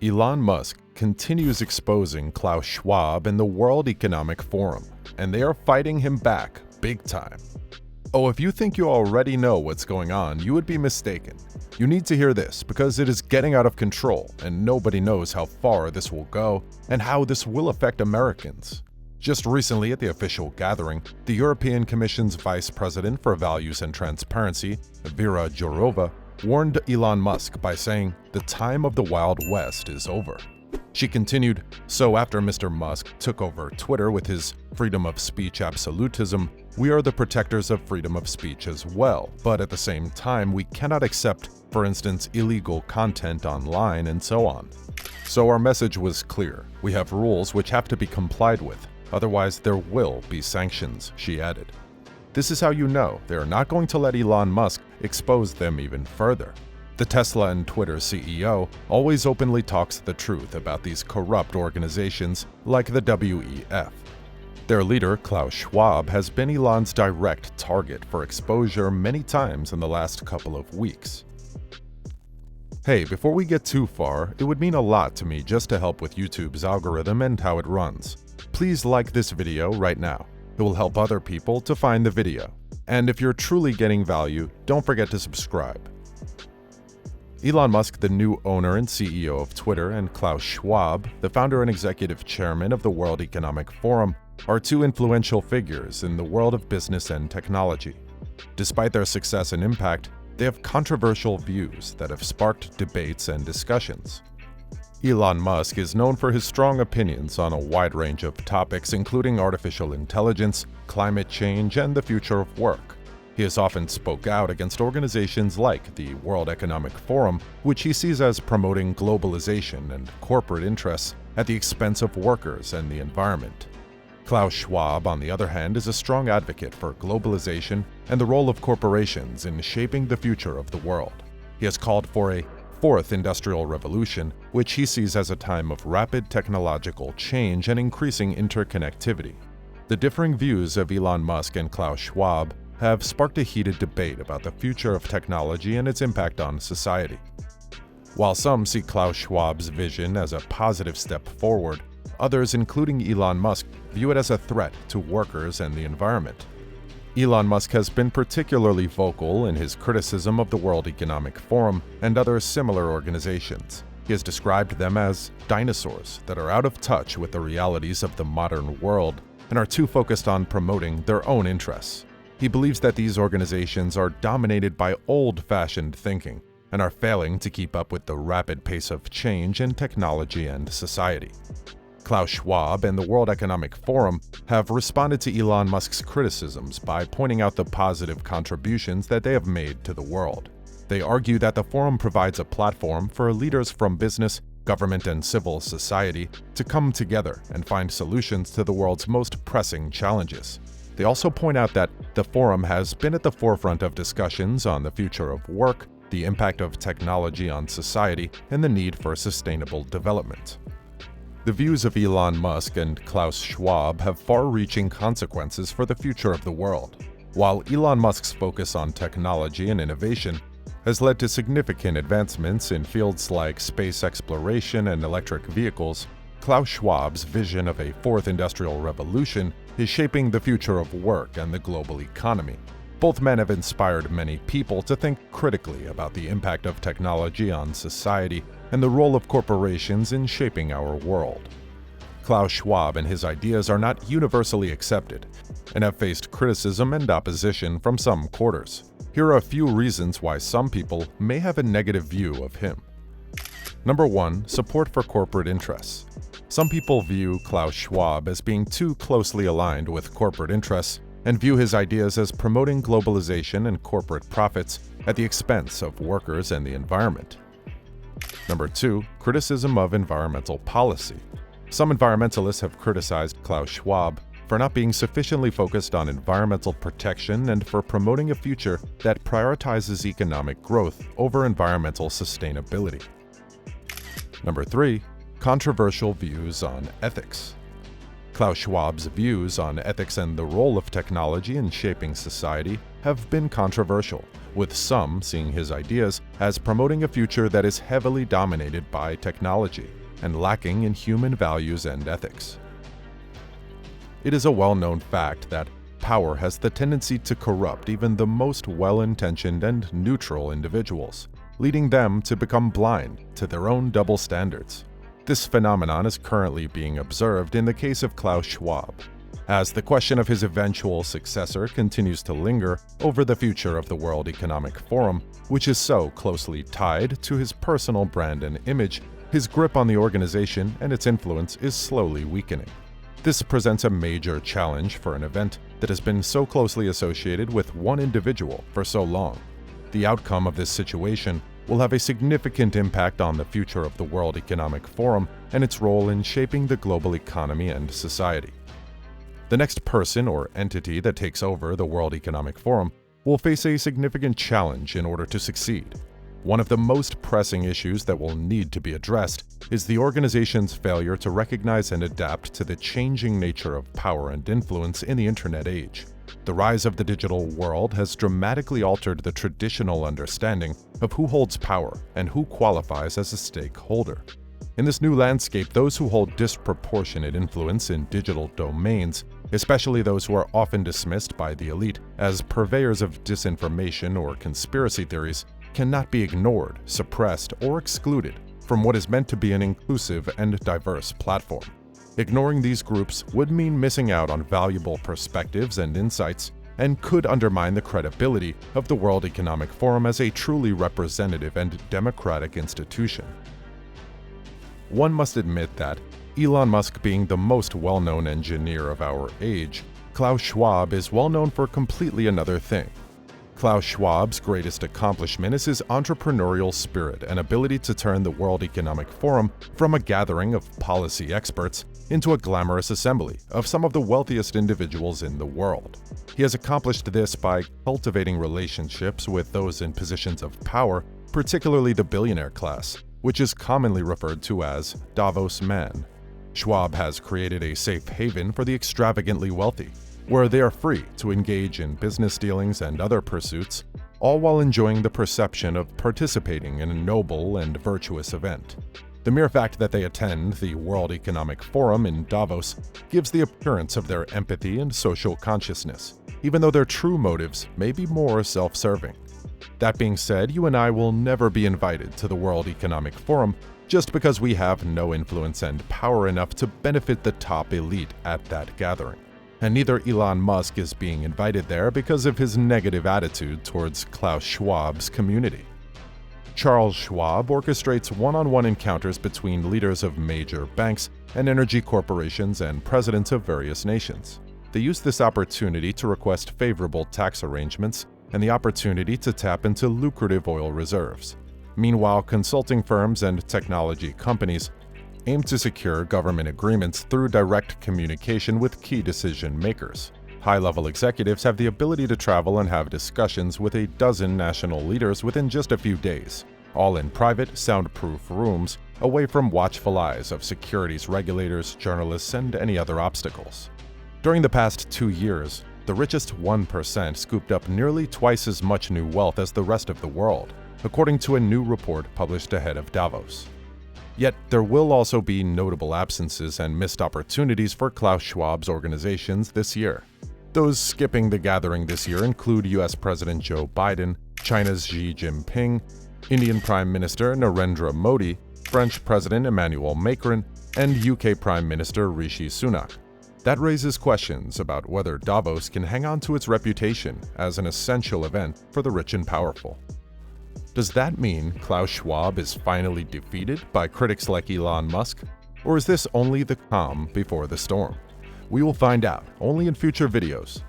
Elon Musk continues exposing Klaus Schwab and the World Economic Forum, and they are fighting him back big time. Oh, if you think you already know what's going on, you would be mistaken. You need to hear this because it is getting out of control, and nobody knows how far this will go and how this will affect Americans. Just recently at the official gathering, the European Commission's Vice President for Values and Transparency, Vera Jourova, warned Elon Musk by saying, "The time of the Wild West is over." She continued, "So after Mr. Musk took over Twitter with his freedom of speech absolutism, we are the protectors of freedom of speech as well, but at the same time we cannot accept, for instance, illegal content online and so on." So our message was clear. We have rules which have to be complied with, otherwise there will be sanctions, she added. This is how you know they are not going to let Elon Musk expose them even further. The Tesla and Twitter CEO always openly talks the truth about these corrupt organizations like the WEF. Their leader, Klaus Schwab, has been Elon's direct target for exposure many times in the last couple of weeks. Hey, before we get too far, it would mean a lot to me just to help with YouTube's algorithm and how it runs. Please like this video right now. It will help other people to find the video. And if you're truly getting value, don't forget to subscribe. Elon Musk, the new owner and CEO of Twitter, and Klaus Schwab, the founder and executive chairman of the World Economic Forum, are two influential figures in the world of business and technology. Despite their success and impact, they have controversial views that have sparked debates and discussions. Elon Musk is known for his strong opinions on a wide range of topics, including artificial intelligence, climate change, and the future of work. He has often spoke out against organizations like the World Economic Forum, which he sees as promoting globalization and corporate interests at the expense of workers and the environment. Klaus Schwab, on the other hand, is a strong advocate for globalization and the role of corporations in shaping the future of the world. He has called for a fourth industrial revolution, which he sees as a time of rapid technological change and increasing interconnectivity. The differing views of Elon Musk and Klaus Schwab have sparked a heated debate about the future of technology and its impact on society. While some see Klaus Schwab's vision as a positive step forward, others, including Elon Musk, view it as a threat to workers and the environment. Elon Musk has been particularly vocal in his criticism of the World Economic Forum and other similar organizations. He has described them as dinosaurs that are out of touch with the realities of the modern world and are too focused on promoting their own interests. He believes that these organizations are dominated by old-fashioned thinking and are failing to keep up with the rapid pace of change in technology and society. Klaus Schwab and the World Economic Forum have responded to Elon Musk's criticisms by pointing out the positive contributions that they have made to the world. They argue that the forum provides a platform for leaders from business, government, and civil society to come together and find solutions to the world's most pressing challenges. They also point out that the forum has been at the forefront of discussions on the future of work, the impact of technology on society, and the need for sustainable development. The views of Elon Musk and Klaus Schwab have far-reaching consequences for the future of the world. While Elon Musk's focus on technology and innovation has led to significant advancements in fields like space exploration and electric vehicles, Klaus Schwab's vision of a fourth industrial revolution is shaping the future of work and the global economy. Both men have inspired many people to think critically about the impact of technology on society and the role of corporations in shaping our world. Klaus Schwab and his ideas are not universally accepted and have faced criticism and opposition from some quarters. Here are a few reasons why some people may have a negative view of him. Number 1. Support for corporate interests. Some people view Klaus Schwab as being too closely aligned with corporate interests and view his ideas as promoting globalization and corporate profits at the expense of workers and the environment. Number 2. Criticism of environmental policy. Some environmentalists have criticized Klaus Schwab for not being sufficiently focused on environmental protection and for promoting a future that prioritizes economic growth over environmental sustainability. Number 3. Controversial views on ethics. Klaus Schwab's views on ethics and the role of technology in shaping society have been controversial, with some seeing his ideas as promoting a future that is heavily dominated by technology and lacking in human values and ethics. It is a well-known fact that power has the tendency to corrupt even the most well-intentioned and neutral individuals, leading them to become blind to their own double standards. This phenomenon is currently being observed in the case of Klaus Schwab, as the question of his eventual successor continues to linger over the future of the World Economic Forum, which is so closely tied to his personal brand and image. His grip on the organization and its influence is slowly weakening. This presents a major challenge for an event that has been so closely associated with one individual for so long. The outcome of this situation will have a significant impact on the future of the World Economic Forum and its role in shaping the global economy and society. The next person or entity that takes over the World Economic Forum will face a significant challenge in order to succeed. One of the most pressing issues that will need to be addressed is the organization's failure to recognize and adapt to the changing nature of power and influence in the Internet age. The rise of the digital world has dramatically altered the traditional understanding of who holds power and who qualifies as a stakeholder. In this new landscape, those who hold disproportionate influence in digital domains, especially those who are often dismissed by the elite as purveyors of disinformation or conspiracy theories, cannot be ignored, suppressed, or excluded from what is meant to be an inclusive and diverse platform. Ignoring these groups would mean missing out on valuable perspectives and insights and could undermine the credibility of the World Economic Forum as a truly representative and democratic institution. One must admit that, Elon Musk being the most well-known engineer of our age, Klaus Schwab is well known for completely another thing. Klaus Schwab's greatest accomplishment is his entrepreneurial spirit and ability to turn the World Economic Forum from a gathering of policy experts into a glamorous assembly of some of the wealthiest individuals in the world. He has accomplished this by cultivating relationships with those in positions of power, particularly the billionaire class, which is commonly referred to as Davos man. Schwab has created a safe haven for the extravagantly wealthy, where they are free to engage in business dealings and other pursuits, all while enjoying the perception of participating in a noble and virtuous event. The mere fact that they attend the World Economic Forum in Davos gives the appearance of their empathy and social consciousness, even though their true motives may be more self-serving. That being said, you and I will never be invited to the World Economic Forum just because we have no influence and power enough to benefit the top elite at that gathering. And neither Elon Musk is being invited there because of his negative attitude towards Klaus Schwab's community. Charles Schwab orchestrates one-on-one encounters between leaders of major banks and energy corporations and presidents of various nations. They use this opportunity to request favorable tax arrangements and the opportunity to tap into lucrative oil reserves. Meanwhile, consulting firms and technology companies aim to secure government agreements through direct communication with key decision makers. High-level executives have the ability to travel and have discussions with a dozen national leaders within just a few days, all in private, soundproof rooms, away from watchful eyes of securities regulators, journalists, and any other obstacles. During the past 2 years, the richest 1% scooped up nearly twice as much new wealth as the rest of the world, according to a new report published ahead of Davos. Yet, there will also be notable absences and missed opportunities for Klaus Schwab's organizations this year. Those skipping the gathering this year include US President Joe Biden, China's Xi Jinping, Indian Prime Minister Narendra Modi, French President Emmanuel Macron, and UK Prime Minister Rishi Sunak. That raises questions about whether Davos can hang on to its reputation as an essential event for the rich and powerful. Does that mean Klaus Schwab is finally defeated by critics like Elon Musk? Or is this only the calm before the storm? We will find out only in future videos.